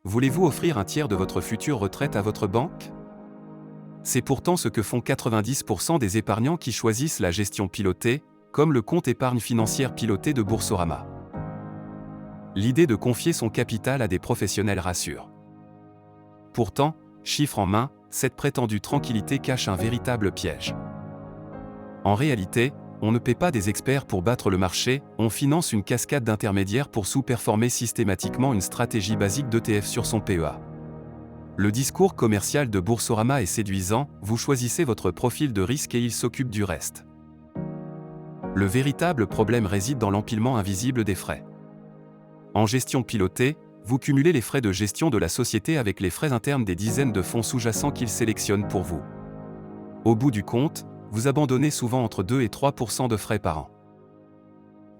Voulez-vous offrir un tiers de votre future retraite à votre banque? C'est pourtant ce que font 90% des épargnants qui choisissent la gestion pilotée, comme le compte épargne financière piloté de Boursorama. L'idée de confier son capital à des professionnels rassure. Pourtant, chiffre en main, cette prétendue tranquillité cache un véritable piège. En réalité, on ne paie pas des experts pour battre le marché, on finance une cascade d'intermédiaires pour sous-performer systématiquement une stratégie basique d'ETF sur son PEA. Le discours commercial de Boursorama est séduisant, vous choisissez votre profil de risque et il s'occupe du reste. Le véritable problème réside dans l'empilement invisible des frais. En gestion pilotée, vous cumulez les frais de gestion de la société avec les frais internes des dizaines de fonds sous-jacents qu'il sélectionne pour vous. Au bout du compte, vous abandonnez souvent entre 2 et 3% de frais par an.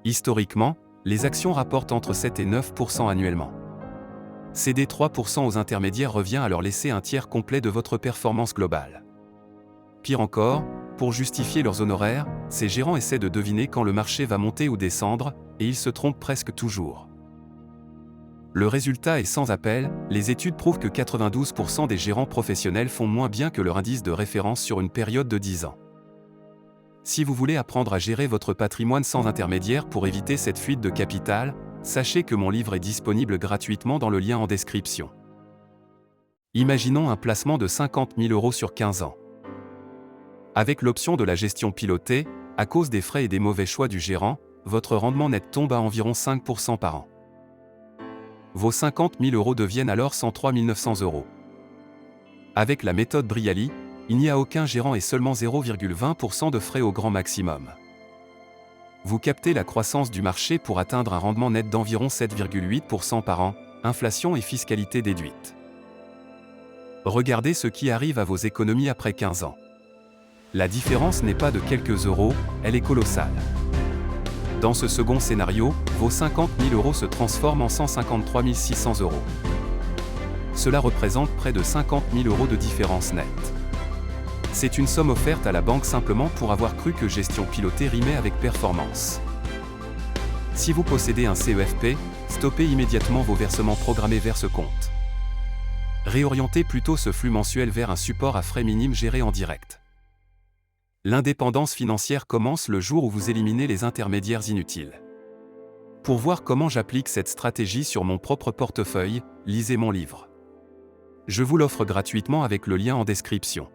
Historiquement, les actions rapportent entre 7 et 9% annuellement. Céder 3% aux intermédiaires revient à leur laisser un tiers complet de votre performance globale. Pire encore, pour justifier leurs honoraires, ces gérants essaient de deviner quand le marché va monter ou descendre, et ils se trompent presque toujours. Le résultat est sans appel, les études prouvent que 92% des gérants professionnels font moins bien que leur indice de référence sur une période de 10 ans. Si vous voulez apprendre à gérer votre patrimoine sans intermédiaire pour éviter cette fuite de capital, sachez que mon livre est disponible gratuitement dans le lien en description. Imaginons un placement de 50 000 € sur 15 ans. Avec l'option de la gestion pilotée, à cause des frais et des mauvais choix du gérant, votre rendement net tombe à environ 5% par an. Vos 50 000 € deviennent alors 103 900 €. Avec la méthode Brialy, il n'y a aucun gérant et seulement 0,20% de frais au grand maximum. Vous captez la croissance du marché pour atteindre un rendement net d'environ 7,8% par an, inflation et fiscalité déduite. Regardez ce qui arrive à vos économies après 15 ans. La différence n'est pas de quelques euros, elle est colossale. Dans ce second scénario, vos 50 000 € se transforment en 153 600 €. Cela représente près de 50 000 € de différence nette. C'est une somme offerte à la banque simplement pour avoir cru que gestion pilotée rimait avec performance. Si vous possédez un CEFP, stoppez immédiatement vos versements programmés vers ce compte. Réorientez plutôt ce flux mensuel vers un support à frais minimes géré en direct. L'indépendance financière commence le jour où vous éliminez les intermédiaires inutiles. Pour voir comment j'applique cette stratégie sur mon propre portefeuille, lisez mon livre. Je vous l'offre gratuitement avec le lien en description.